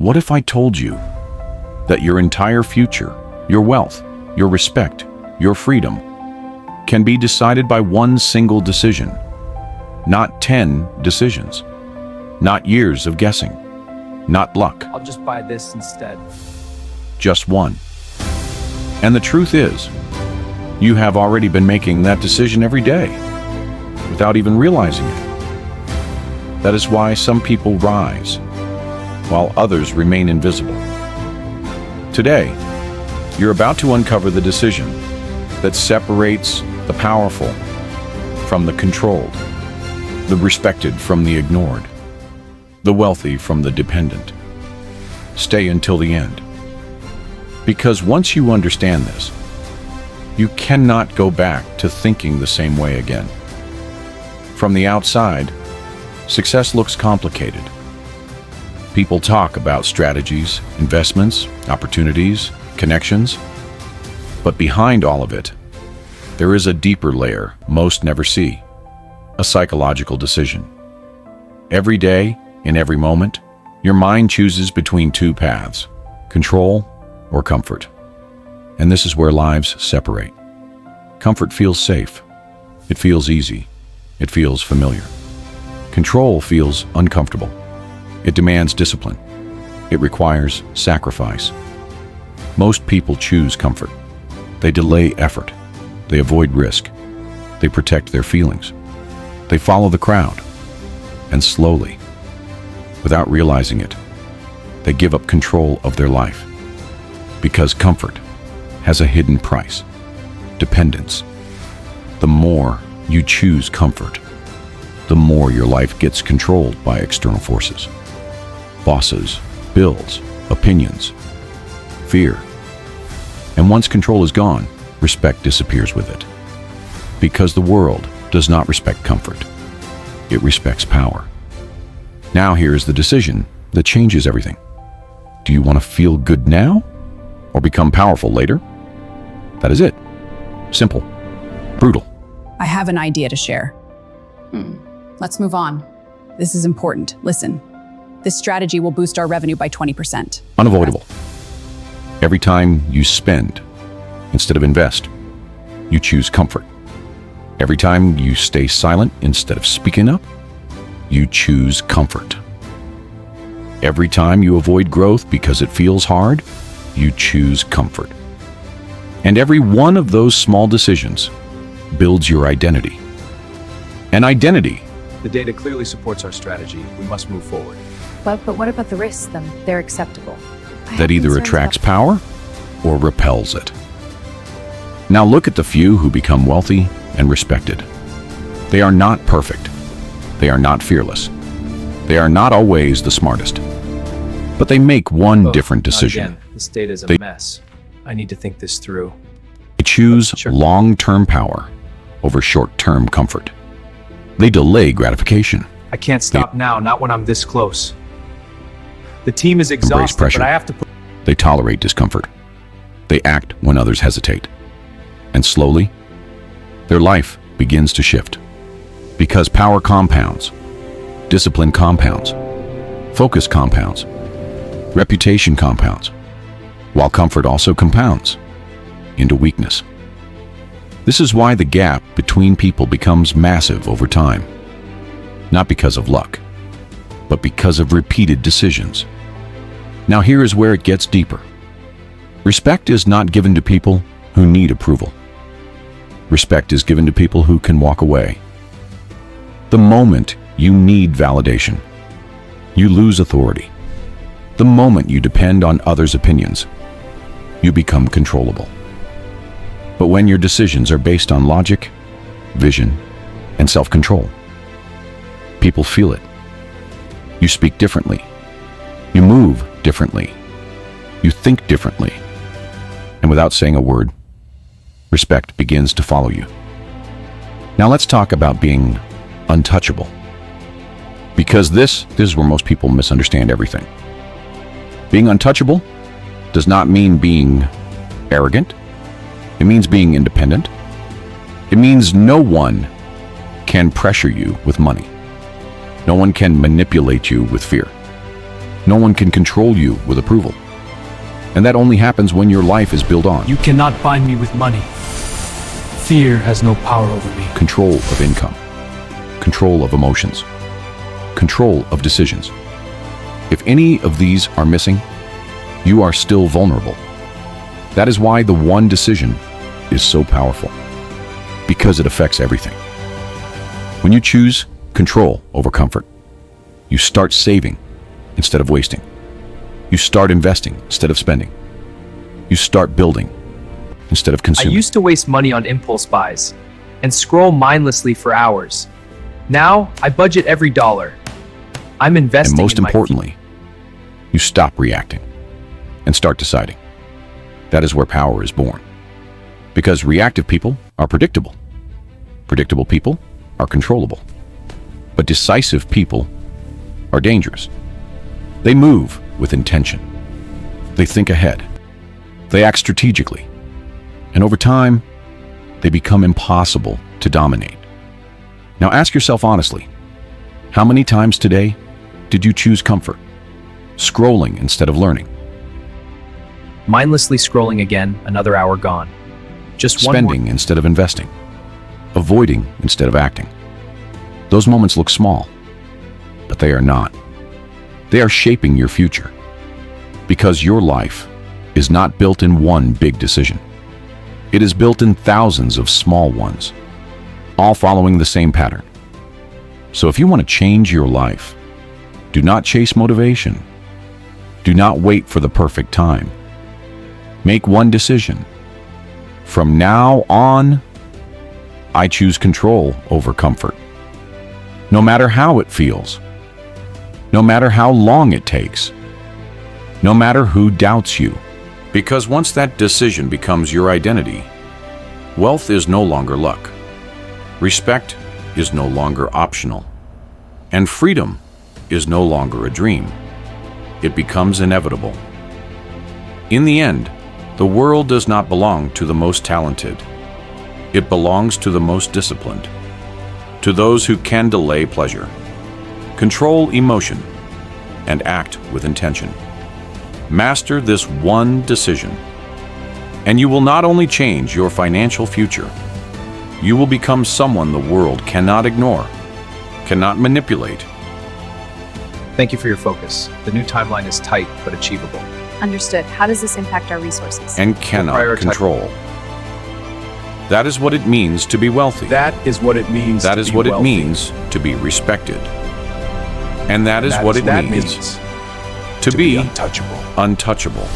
What if I told you that your entire future, your wealth, your respect, your freedom can be decided by one single decision, not 10 decisions, not years of guessing, not luck, I'll just buy this instead. just one. And the truth is, you have already been making that decision every day without even realizing it. That is why some people rise while others remain invisible. Today, you're about to uncover the decision that separates the powerful from the controlled, the respected from the ignored, the wealthy from the dependent. Stay until the end. Because once you understand this, you cannot go back to thinking the same way again. From the outside, success looks complicated. People talk about strategies, investments, opportunities, connections. But behind all of it, there is a deeper layer most never see, a psychological decision. Every day, in every moment, your mind chooses between two paths, control or comfort. And this is where lives separate. Comfort feels safe. It feels easy. It feels familiar. Control feels uncomfortable. It demands discipline. It requires sacrifice. Most people choose comfort. They delay effort. They avoid risk. They protect their feelings. They follow the crowd. And slowly, without realizing it, they give up control of their life. Because comfort has a hidden price: dependence. The more you choose comfort, the more your life gets controlled by external forces. Bosses, bills, opinions, fear. And once control is gone, respect disappears with it. Because the world does not respect comfort. It respects power. Now here's the decision that changes everything. Do you want to feel good now or become powerful later? That is it. Simple. Brutal. I have an idea to share. Let's move on. This is important. Listen. This strategy will boost our revenue by 20%. Unavoidable. Every time you spend instead of invest, you choose comfort. Every time you stay silent instead of speaking up, you choose comfort. Every time you avoid growth because it feels hard, you choose comfort. And every one of those small decisions builds your identity. An identity The data clearly supports our strategy. We must move forward. But what about the risks then? They're acceptable. that either attracts power or repels it. Now look at the few who become wealthy and respected. They are not perfect. They are not fearless. They are not always the smartest. But they make one different decision. Again, this data is a mess. I need to think this through. They choose Sure. long-term power over short-term comfort. They delay gratification. I can't stop now, not when I'm this close. The team is exhausted, pressure. but I have to put... They tolerate discomfort. They act when others hesitate. And slowly, their life begins to shift. Because power compounds, discipline compounds, focus compounds, reputation compounds, while comfort also compounds into weakness. This is why the gap between people becomes massive over time. Not because of luck, but because of repeated decisions. Now here is where it gets deeper. Respect is not given to people who need approval. Respect is given to people who can walk away. The moment you need validation, you lose authority. The moment you depend on others' opinions, you become controllable. But when your decisions are based on logic, vision, and self-control, people feel it. You speak differently. You move differently. You think differently. And without saying a word, respect begins to follow you. Now let's talk about being untouchable. Because this is where most people misunderstand everything. Being untouchable does not mean being arrogant. It means being independent. It means no one can pressure you with money. No one can manipulate you with fear. No one can control you with approval. And that only happens when your life is built on You cannot bind me with money. Fear has no power over me. control of income, control of emotions, control of decisions. If any of these are missing, you are still vulnerable. That is why the one decision is so powerful, because it affects everything. When you choose control over comfort, you start saving instead of wasting. You start investing instead of spending. You start building instead of I consuming. used to waste money on impulse buys and scroll mindlessly for hours. Now, I budget every dollar. I'm investing And most in my importantly, you stop reacting and start deciding. That is where power is born. Because reactive people are predictable. Predictable people are controllable. But decisive people are dangerous. They move with intention. They think ahead. They act strategically. And over time, they become impossible to dominate. Now ask yourself honestly, how many times today did you choose comfort? Scrolling instead of learning. Mindlessly scrolling again, another hour gone. Just one more. Spending instead of investing. Avoiding instead of acting. Those moments look small, but they are not. They are shaping your future. Because your life is not built in one big decision. It is built in thousands of small ones, all following the same pattern. So if you want to change your life, do not chase motivation. Do not wait for the perfect time. Make one decision. From now on, I choose control over comfort. No matter how it feels, no matter how long it takes, no matter who doubts you. Because once that decision becomes your identity, wealth is no longer luck. Respect is no longer optional. And freedom is no longer a dream. It becomes inevitable. In the end, the world does not belong to the most talented. It belongs to the most disciplined, to those who can delay pleasure, control emotion, and act with intention. Master this one decision, and you will not only change your financial future, you will become someone the world cannot ignore, cannot manipulate. Thank you for your focus. The new timeline is tight but achievable. Understood. How does this impact our resources? And cannot Prioritize- control. That is what it means to be wealthy. That is what it means That to is be what it wealthy. means to be respected. And that is That what is- it that means means to be untouchable. untouchable.